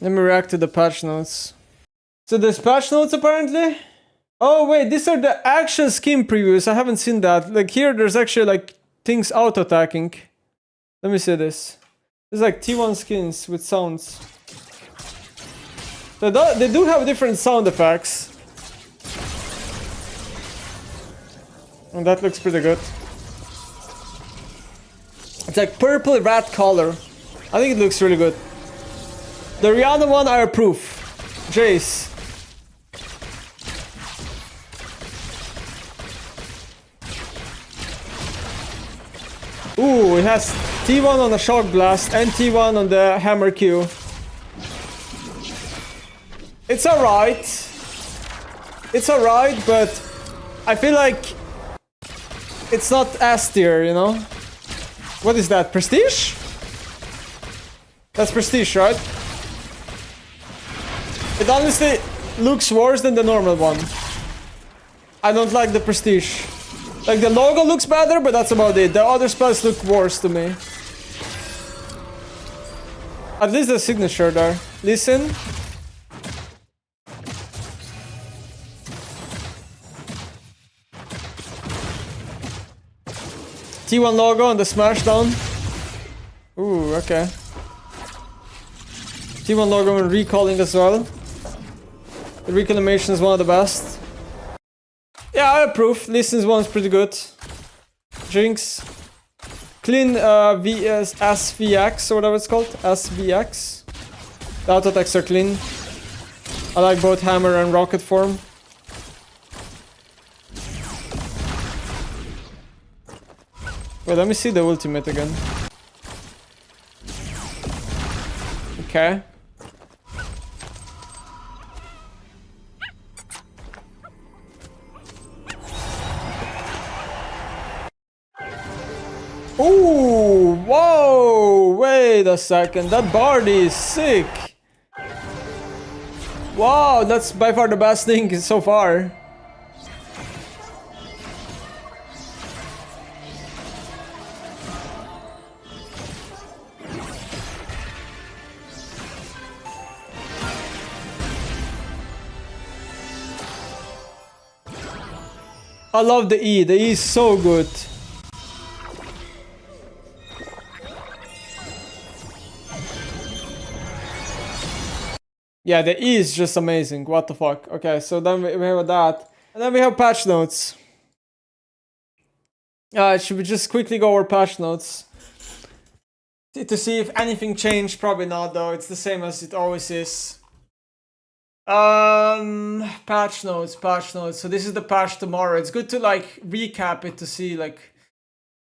Let me react to the patch notes. So there's patch notes apparently? Oh wait, these are the actual skin previews. I haven't seen that. Like here, there's actually like things auto-attacking. Let me see this. There's like T1 skins with sounds. So they do have different sound effects. And that looks pretty good. It's like purple rat color. I think it looks really good. The Rihanna one I approve. Jace. Ooh, it has T1 on the Shock Blast and T1 on the Hammer Q. It's alright. It's alright, but I feel like it's not S tier, you know? What is that? Prestige? That's Prestige, right? It honestly looks worse than the normal one. I don't like the Prestige. Like, the logo looks better, but that's about it. The other spells look worse to me. At least the signature there. Listen. T1 logo on the Smashdown. Ooh, okay. T1 logo and recalling as well. The recall animation is one of the best. Yeah, I approve. Listen's one's pretty good. Jinx. Clean VS SVX or whatever it's called. SVX. The auto attacks are clean. I like both hammer and rocket form. Wait, let me see the ultimate again. Okay. Ooh, whoa, wait a second, that Bard is sick. Wow, that's by far the best thing so far. I love the E is so good. Yeah, the E is just amazing, what the fuck. Okay, so then we have that. And then we have patch notes. Should we just quickly go over patch notes? To see if anything changed, probably not though, it's the same as it always is. Patch notes. So this is the patch tomorrow. It's good to like recap it to see like.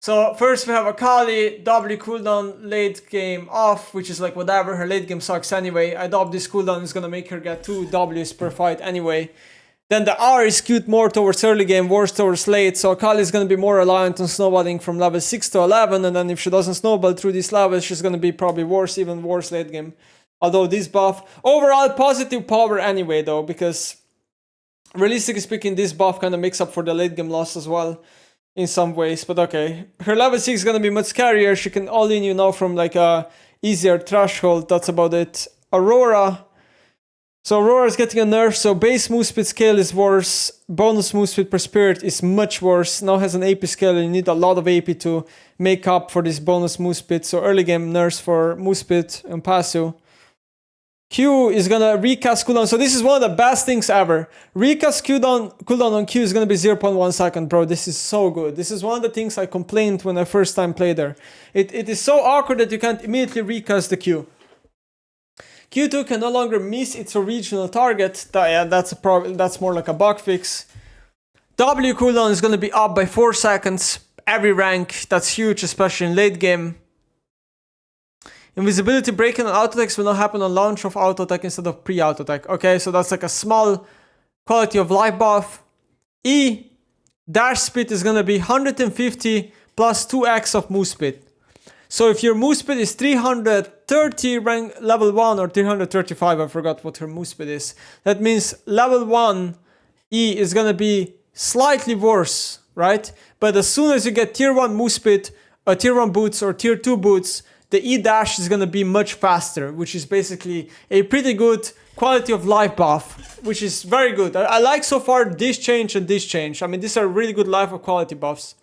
So first we have Akali, W cooldown, late game off, which is like whatever, her late game sucks anyway. I doubt this cooldown is gonna make her get 2 Ws per fight anyway. Then the R is skewed more towards early game, worse towards late, so Akali is gonna be more reliant on snowballing from level 6 to 11, and then if she doesn't snowball through these levels, she's gonna be probably worse, even worse late game. Although this buff, overall positive power anyway though, because realistically speaking, this buff kind of makes up for the late game loss as well. In some ways, but okay. Her level 6 is gonna be much scarier. She can all-in you now from like a easier threshold. That's about it. Aurora. So Aurora is getting a nerf. So base move speed scale is worse. Bonus move speed per spirit is much worse. Now has an AP scale and you need a lot of AP to make up for this bonus move speed. So early game nerfs for move speed and passive. Q is gonna recast cooldown. So this is one of the best things ever. Recast cooldown on Q is gonna be 0.1 second, bro. This is so good. This is one of the things I complained when I first time played her. It is so awkward that you can't immediately recast the Q. Q2 can no longer miss its original target. That's a problem. That's more like a bug fix. W cooldown is gonna be up by 4 seconds every rank. That's huge, especially in late game. Invisibility breaking on auto attacks will now happen on launch of auto attack instead of pre-auto attack. Okay, so that's like a small quality of life buff. E, dash speed is gonna be 150 plus 2x of move speed. So if your move speed is 330 rank level 1 or 335, I forgot what her move speed is. That means level 1 E is gonna be slightly worse, right? But as soon as you get tier 1 move speed, tier 1 boots or tier 2 boots, the E dash is gonna be much faster, which is basically a pretty good quality of life buff, which is very good. I like so far this change and this change. I mean, these are really good life of quality buffs.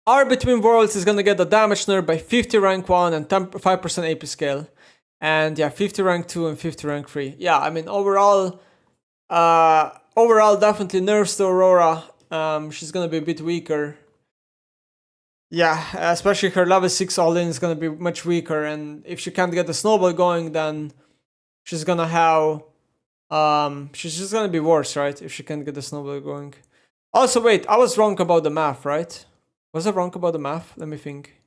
R Between Worlds is gonna get the damage nerf by 50 rank 1 and 5% AP scale. And yeah, 50 rank 2 and 50 rank 3. Yeah, I mean, overall definitely nerfs to Aurora. She's gonna be a bit weaker. Yeah, especially her level 6 all-in is gonna be much weaker, and if she can't get the snowball going, then she's gonna have... she's just gonna be worse, right? If she can't get the snowball going. Also, wait, I was wrong about the math, right? Was I wrong about the math? Let me think.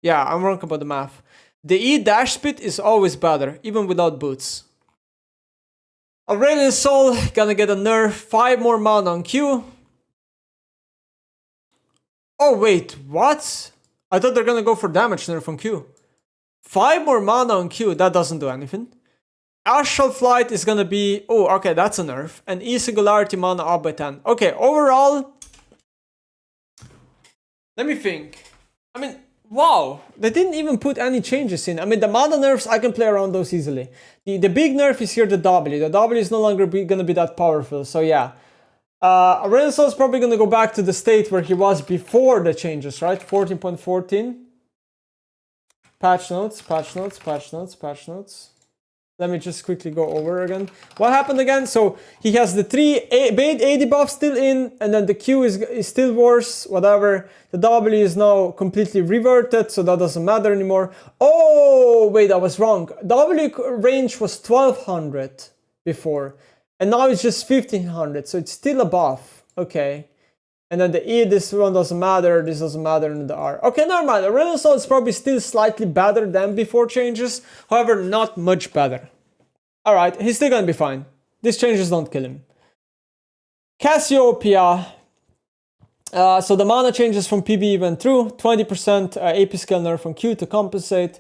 Yeah, I'm wrong about the math. The E dash speed is always better, even without boots. Aurelion Sol gonna get a nerf, 5 more mana on Q. Oh wait, what? I thought they're gonna go for damage nerf on Q. 5 more mana on Q, that doesn't do anything. Astral Flight is gonna be... Oh, okay, that's a nerf. And E Singularity mana up by 10. Okay, overall... Let me think. I mean, wow. They didn't even put any changes in. I mean, the mana nerfs, I can play around those easily. The big nerf is here, the W. The W is no longer gonna be that powerful, so yeah. Aurelion Sol is probably going to go back to the state where he was before the changes, right? 14.14. Patch notes, patch notes, patch notes, patch notes. Let me just quickly go over again. What happened again? So he has the 3 bait AD buff still in, and then the Q is still worse, whatever. The W is now completely reverted, so that doesn't matter anymore. Oh, wait, I was wrong. W range was 1200 before. And now it's just 1500, so it's still a buff. Okay. And then the E, this one doesn't matter, this doesn't matter, and the R. Okay, never mind. Aurelion Sol is probably still slightly better than before changes. However, not much better. Alright, he's still gonna be fine. These changes don't kill him. Cassiopeia. So the mana changes from PB went through. 20% AP scale nerf from Q to compensate.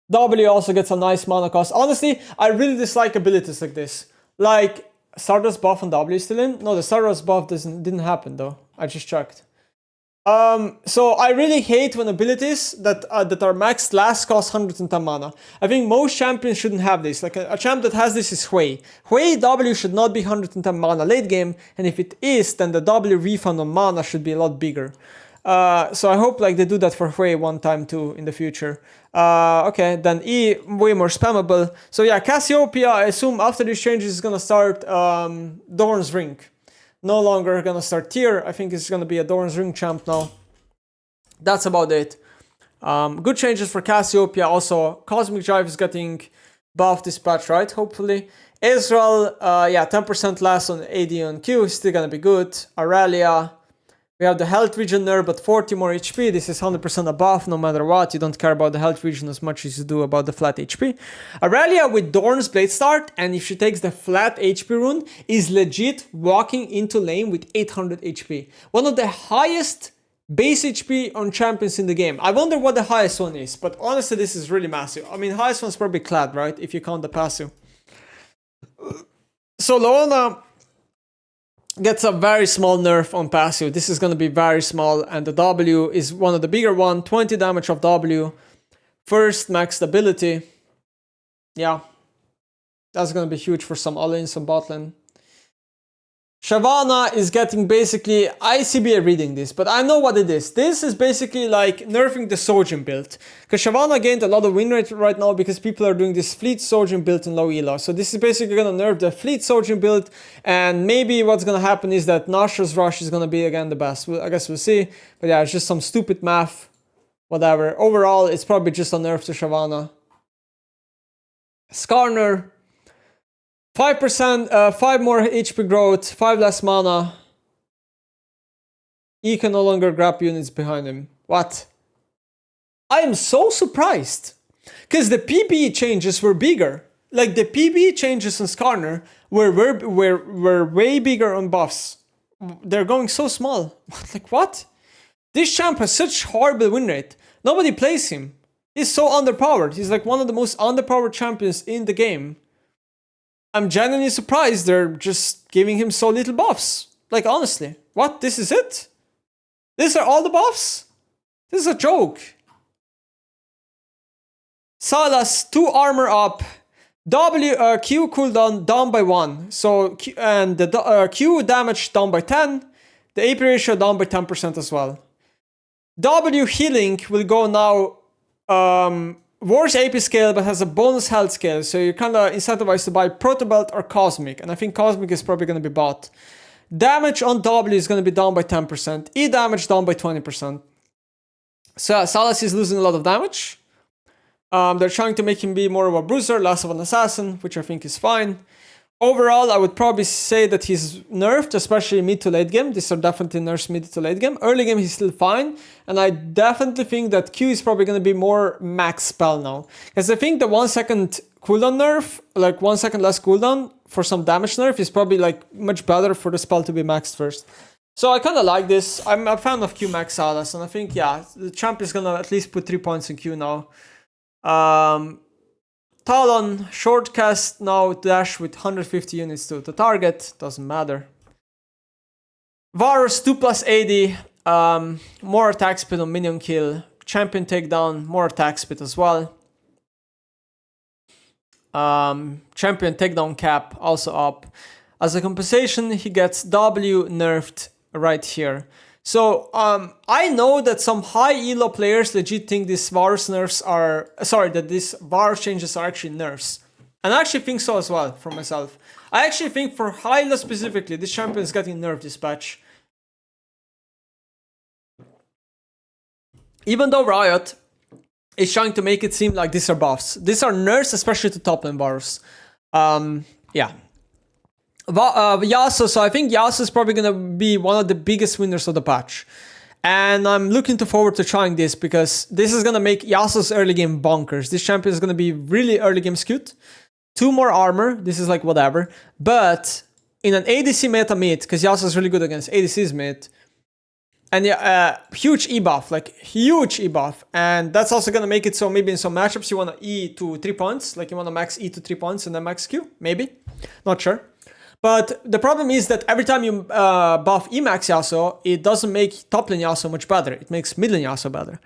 W also gets a nice mana cost. Honestly, I really dislike abilities like this. Like, Stardust buff on W is still in? No, the Stardust buff didn't happen though. I just checked. So I really hate when abilities that are maxed last cost 110 mana. I think most champions shouldn't have this. Like a champ that has this is Hui. Hui W should not be 110 mana late game, and if it is, then the W refund on mana should be a lot bigger. So I hope like they do that for Hui one time too in the future. Okay, then E, way more spammable. So yeah, Cassiopeia, I assume after these changes is gonna start Dorn's Ring. No longer gonna start tier. I think it's gonna be a Dorn's Ring champ now. That's about it. Good changes for Cassiopeia. Also, Cosmic Drive is getting buffed this patch, right? Hopefully. Israel, yeah, 10% less on AD on Q, still gonna be good. Aurelia. We have the health region nerf, but 40 more HP. This is 100% a buff, no matter what. You don't care about the health region as much as you do about the flat HP. Aurelia with Dorn's Blade start, and if she takes the flat HP rune, is legit walking into lane with 800 HP. One of the highest base HP on champions in the game. I wonder what the highest one is, but honestly, this is really massive. I mean, highest one's probably Clad, right? If you count the passive. So Leona gets a very small nerf on passive. This is going to be very small, and the W is one of the bigger one. 20 damage of W. First max ability. Yeah. That's going to be huge for some all-ins on bot lane. Shyvana is getting basically, ICBA reading this, but I know what it is. This is basically like nerfing the Sojin build. Because Shyvana gained a lot of win rate right now because people are doing this Fleet Sojin build in low elo. So this is basically going to nerf the Fleet Sojin build, and maybe what's going to happen is that Nasha's Rush is going to be again the best. I guess we'll see. But yeah, it's just some stupid math. Whatever. Overall, it's probably just a nerf to Shyvana. Skarner. 5%, 5 more HP growth, 5 less mana. E can no longer grab units behind him. What? I am so surprised. Because the PB changes were bigger. Like the PB changes on Skarner were way bigger on buffs. They're going so small. Like what? This champ has such horrible win rate. Nobody plays him. He's so underpowered. He's like one of the most underpowered champions in the game. I'm genuinely surprised they're just giving him so little buffs. Like, honestly. What? This is it? These are all the buffs? This is a joke. Sylas, 2 armor up. Q cooldown down by 1. So the Q damage down by 10. The AP ratio down by 10% as well. W healing will go now worse AP scale but has a bonus health scale. So you're kind of incentivized to buy Proto Belt or Cosmic. And I think Cosmic is probably going to be bought. Damage on W is going to be down by 10%. E damage down by 20%. So Sylas is losing a lot of damage. They're trying to make him be more of a bruiser, less of an assassin, which I think is fine. Overall, I would probably say that he's nerfed, especially mid to late game. These are definitely nerfs mid to late game. Early game, he's still fine. And I definitely think that Q is probably going to be more max spell now. Because I think the 1 second cooldown nerf, like 1 second less cooldown for some damage nerf is probably like much better for the spell to be maxed first. So I kind of like this. I'm a fan of Q max Sylas. And I think, yeah, the champ is going to at least put 3 points in Q now. Talon, short cast, now dash with 150 units to the target, doesn't matter. Varus, 2 plus 80, more attack speed on minion kill. Champion takedown, more attack speed as well. Champion takedown cap, also up. As a compensation, he gets W nerfed right here. So, I know that some high elo players legit think these Varus nerfs are... Sorry, that these Varus changes are actually nerfs. And I actually think so as well, for myself. I actually think for high elo specifically, this champion is getting nerfed this patch. Even though Riot is trying to make it seem like these are buffs. These are nerfs, especially to top lane Varus. Yeah. Yasuo, so I think Yasuo is probably going to be one of the biggest winners of the patch. And I'm looking forward to trying this because this is going to make Yasuo's early game bonkers. This champion is going to be really early game skewed. 2 more armor, this is like whatever. But in an ADC meta mid, because Yasuo is really good against ADC's mid, and yeah, huge E buff, like huge E buff. And that's also going to make it so maybe in some matchups you want to E to 3 points, like you want to max E to 3 points and then max Q, maybe. Not sure. But the problem is that every time you buff Emax Yasuo, it doesn't make top lane Yasuo much better. It makes mid lane Yasuo better.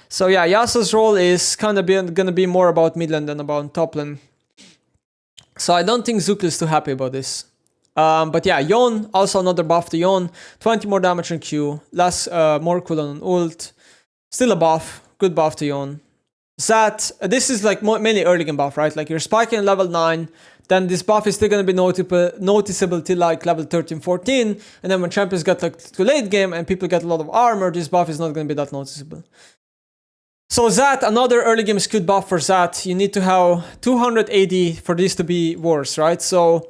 So yeah, Yasuo's role is kind of gonna be more about mid lane than about top lane. So I don't think Zook is too happy about this. But yeah, Yon, also another buff to Yon. 20 more damage on Q, less, more cooldown on ult. Still a buff, good buff to Yon. Zed, this is like mainly early game buff, right? Like you're spiking level 9, then this buff is still going to be noticeable till like level 13, 14. And then when champions get like to late game and people get a lot of armor, this buff is not going to be that noticeable. So Zed, another early game skewed buff for Zed. You need to have 280 for this to be worse, right? So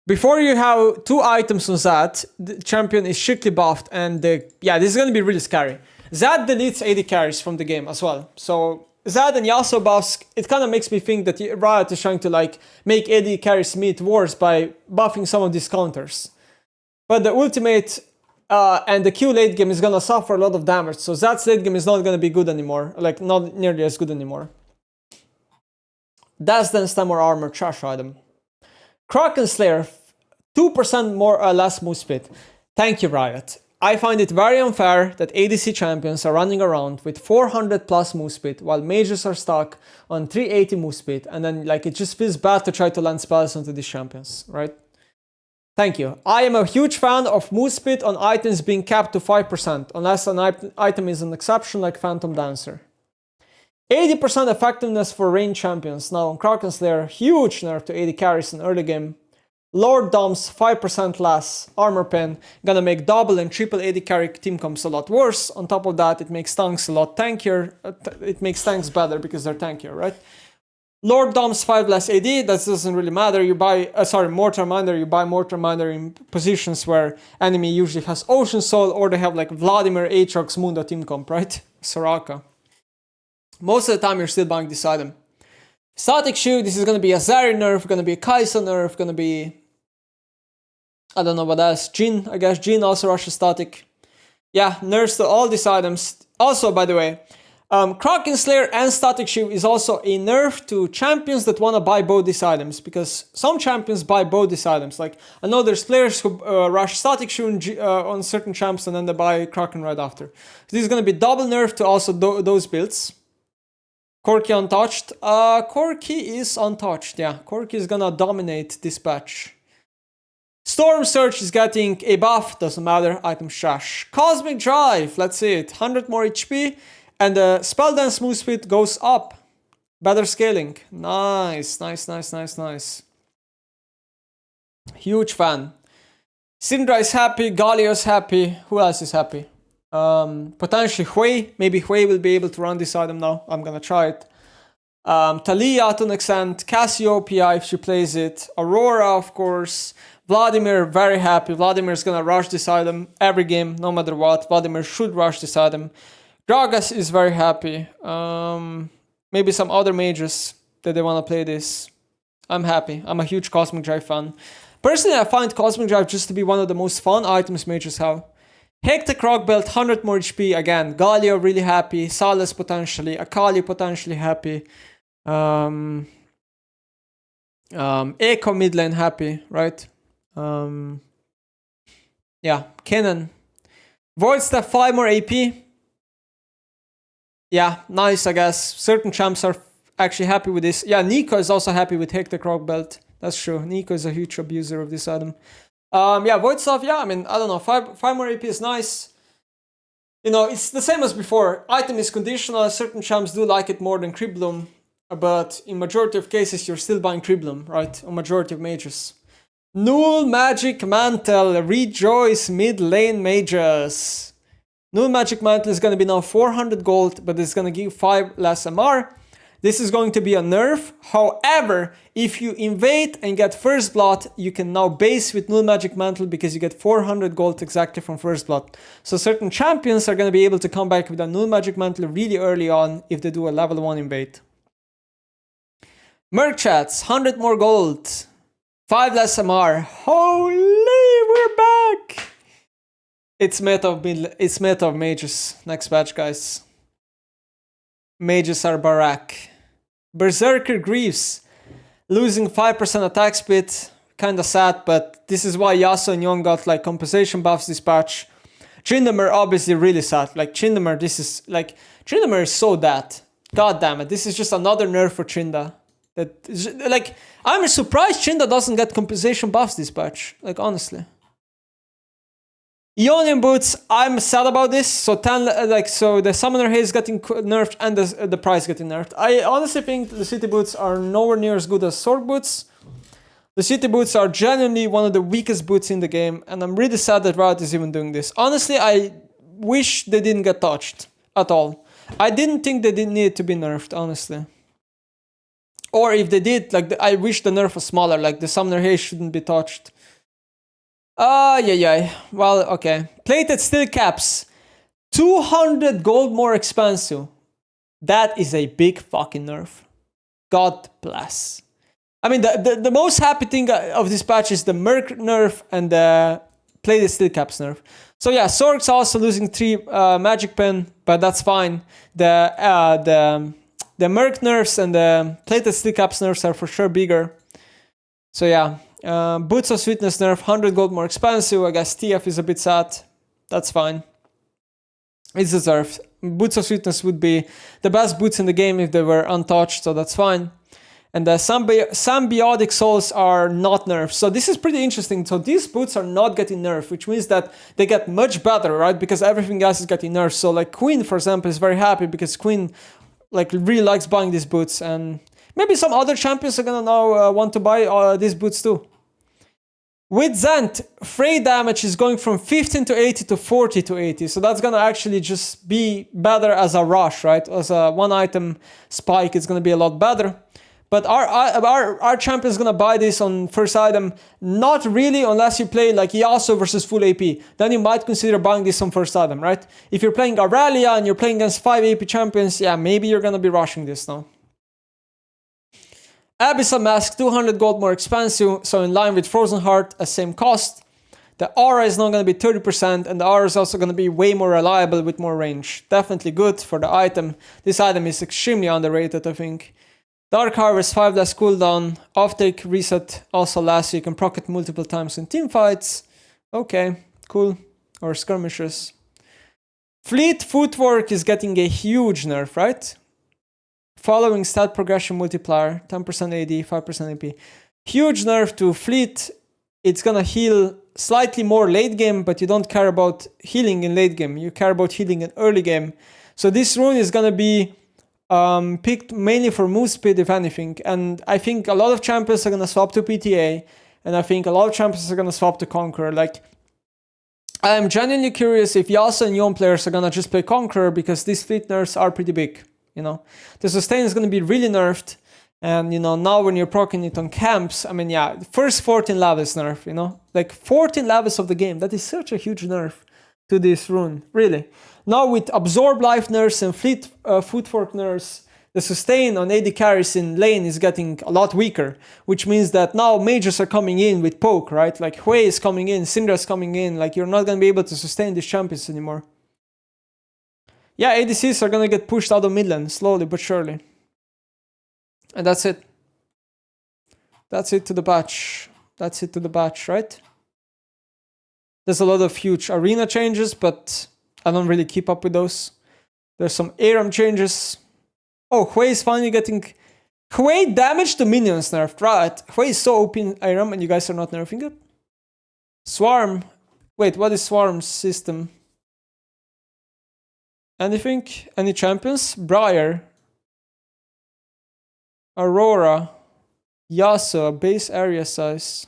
before you have 2 items on Zed, the champion is strictly buffed. And yeah, this is going to be really scary. Zed deletes 80 carries from the game as well. So Zed and Yasuo buffs, it kind of makes me think that Riot is trying to like make 80 carries mid worse by buffing some of these counters. But the ultimate and the Q late game is gonna suffer a lot of damage, so Zed's late game is not gonna be good anymore, like not nearly as good anymore. That's then stem or armor trash item. Kraken Slayer, 2% more or less move speed. Thank you, Riot. I find it very unfair that ADC champions are running around with 400 plus move speed while mages are stuck on 380 move speed, and then like it just feels bad to try to land spells onto these champions, right? Thank you. I am a huge fan of move speed on items being capped to 5%, unless an item is an exception like Phantom Dancer. 80% effectiveness for ranged champions. Now on Kraken Slayer, huge nerf to 80 carries in early game. Lord Dom's 5% less armor pen, gonna make double and triple 80 carry team comps a lot worse. On top of that, it makes tanks a lot tankier. It makes tanks better because they're tankier, right? Lord Dom's 5 less AD, that doesn't really matter. You buy, Mortar Minder, you buy Mortar Minder in positions where enemy usually has Ocean Soul or they have like Vladimir, Aatrox, Mundo team comp, right? Soraka. Most of the time you're still buying this item. Static Shoe, this is gonna be a Zeri nerf, gonna be a Kai'Sa nerf, gonna be... I don't know what else. Jhin, I guess. Jhin also rushes static. Yeah, nerfs to all these items. Also, by the way, Kraken Slayer and Static Shield is also a nerf to champions that want to buy both these items, because some champions buy both these items. Like, I know there's players who rush Static Shield on certain champs and then they buy Kraken right after. So this is going to be double nerf to also those builds. Corki untouched. Corki is untouched, yeah. Corki is gonna dominate this patch. Storm Surge is getting a buff, doesn't matter, item trash. Cosmic Drive, let's see it. 100 more HP, and the Spell Dance move speed goes up. Better scaling. Nice, nice, nice, nice, nice. Huge fan. Syndra is happy, Galio's happy. Who else is happy? Potentially Hui. Maybe Hui will be able to run this item now. I'm gonna try it. Talia to an extent. Cassiopeia if she plays it. Aurora, of course. Vladimir, very happy. Vladimir's gonna rush this item every game, no matter what. Vladimir should rush this item. Gragas is very happy. Maybe some other mages that they wanna play this. I'm happy. I'm a huge Cosmic Drive fan. Personally, I find Cosmic Drive just to be one of the most fun items mages have. Hectic Rock Belt, 100 more HP again. Galio really happy. Sylas potentially. Akali potentially happy. Echo mid lane happy, right? Yeah, Kennen. Void Staff 5 more AP. Yeah, nice, I guess. Certain champs are actually happy with this. Yeah, Nico is also happy with Hectic Rock Belt. That's true. Nico is a huge abuser of this item. Yeah, Void Staff, yeah, I mean, I don't know. 5 more AP is nice. You know, it's the same as before. Item is conditional. Certain champs do like it more than Creep Bloom. But in majority of cases, you're still buying Creep Bloom, right? On majority of mages. Null Magic Mantle. Rejoice mid lane mages. Null Magic Mantle is going to be now 400 gold, but it's going to give 5 less MR. This is going to be a nerf. However, if you invade and get First Blood, you can now base with Null Magic Mantle because you get 400 gold exactly from First Blood. So certain champions are going to be able to come back with a Null Magic Mantle really early on if they do a level 1 invade. Merc chats, 100 more gold. 5 less MR. Holy, we're back! It's meta of mages. Next patch, guys. Mages are Barak. Berserker Greaves. Losing 5% attack speed. Kinda sad, but this is why Yasuo and Yon got like compensation buffs this patch. Tryndamere obviously really sad. Like Tryndamere, Tryndamere is so dead. God damn it. This is just another nerf for Trynda. Like, I'm surprised Trynda doesn't get compensation buffs this patch. Like, honestly. Ionian Boots, I'm sad about this. So the Summoner Haze getting nerfed and the price getting nerfed. I honestly think the City Boots are nowhere near as good as Sword Boots. The City Boots are genuinely one of the weakest boots in the game, and I'm really sad that Riot is even doing this. Honestly, I wish they didn't get touched at all. I didn't think they didn't need to be nerfed, honestly. Or if they did, like, I wish the nerf was smaller, like the Summoner Haze shouldn't be touched. Yeah. Well, okay. Plated Steel Caps. 200 gold more expensive. That is a big fucking nerf. God bless. I mean, the most happy thing of this patch is the Merc nerf and the Plated Steel Caps nerf. So yeah, Sorg's also losing 3 magic pen, but that's fine. The Merc nerfs and the Plated Steel Caps nerfs are for sure bigger. So yeah. Boots of Sweetness nerf, 100 gold more expensive. I guess TF is a bit sad. That's fine. It's deserved. Boots of Sweetness would be the best boots in the game if they were untouched, so that's fine. And the Symbiotic Souls are not nerfed. So this is pretty interesting. So these boots are not getting nerfed, which means that they get much better, right? Because everything else is getting nerfed. So like Queen, for example, is very happy because Queen like really likes buying these boots, and maybe some other champions are gonna now want to buy these boots too. With Zent, fray damage is going from 15 to 80 to 40 to 80. So that's gonna actually just be better as a rush, right? As a one item spike, it's gonna be a lot better. But our champion is gonna buy this on first item. Not really, unless you play like Yasuo versus full AP. Then you might consider buying this on first item, right? If you're playing Aurelia and you're playing against 5 AP champions, yeah, maybe you're gonna be rushing this now. Abyssal Mask, 200 gold more expensive, so in line with Frozen Heart, at same cost. The aura is now going to be 30%, and the aura is also going to be way more reliable with more range. Definitely good for the item. This item is extremely underrated, I think. Dark Harvest, 5 less cooldown. Offtake reset also lasts, so you can proc it multiple times in team fights. Okay, cool. Or skirmishes. Fleet Footwork is getting a huge nerf, right? following stat progression multiplier, 10% AD, 5% AP. Huge nerf to Fleet. It's gonna heal slightly more late game, but you don't care about healing in late game. You care about healing in early game. So this rune is gonna be picked mainly for move speed, if anything. And I think a lot of champions are gonna swap to PTA, and I think a lot of champions are gonna swap to Conqueror. Like, I'm genuinely curious if Yasuo and Yon players are gonna just play Conqueror, because these Fleet nerfs are pretty big, you know. The sustain is gonna be really nerfed, and you know, now when you're proccing it on camps, I mean, yeah, first 14 levels nerf, you know, like 14 levels of the game. That is such a huge nerf to this rune, really. Now with absorb life nerfs and fleet footwork nerfs, the sustain on AD carries in lane is getting a lot weaker, which means that now mages are coming in with poke, right? Like Hui is coming in, Syndra's coming in, like you're not gonna be able to sustain these champions anymore. Yeah, ADCs are gonna get pushed out of mid lane, slowly but surely. And that's it. That's it to the patch. That's it to the patch, right? There's a lot of huge arena changes, but I don't really keep up with those. There's some ARAM changes. Oh, Hui is finally getting... Hui damage to minions nerfed, right? Hui is so OP in ARAM and you guys are not nerfing it? Swarm. Wait, what is Swarm's system? Anything? Any champions? Briar. Aurora. Yasuo. Base area size.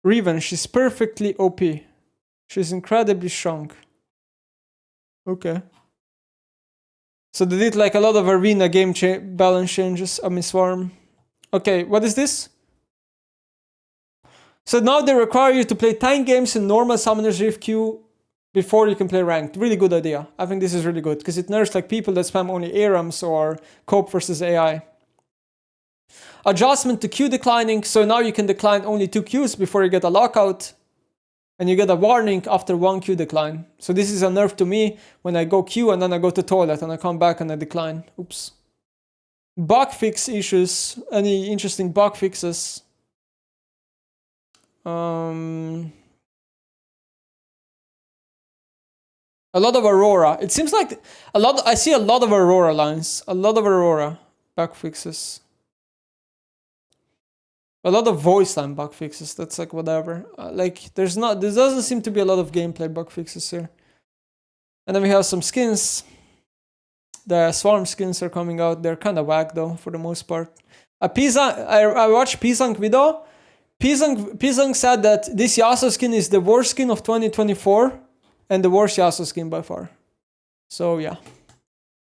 Riven. She's perfectly OP. She's incredibly strong. Okay. So they did like a lot of arena game balance changes. I mean, Swarm. Okay, what is this? So now they require you to play 10 games in normal Summoner's Rift queue before you can play ranked. Really good idea. I think this is really good because it nerfs like people that spam only ARAMs or cope versus AI. Adjustment to queue declining. So now you can decline only 2 queues before you get a lockout. And you get a warning after 1 queue decline. So this is a nerf to me when I go queue and then I go to toilet and I come back and I decline. Oops. Bug fix issues. Any interesting bug fixes? A lot of Aurora. It seems like I see a lot of Aurora lines. A lot of Aurora bug fixes. A lot of voice line bug fixes. That's like whatever. Like there doesn't seem to be a lot of gameplay bug fixes here. And then we have some skins. The Swarm skins are coming out. They're kind of whack though for the most part. I watched Pisang video. Pisang said that this Yasuo skin is the worst skin of 2024 and the worst Yasuo skin by far. So yeah.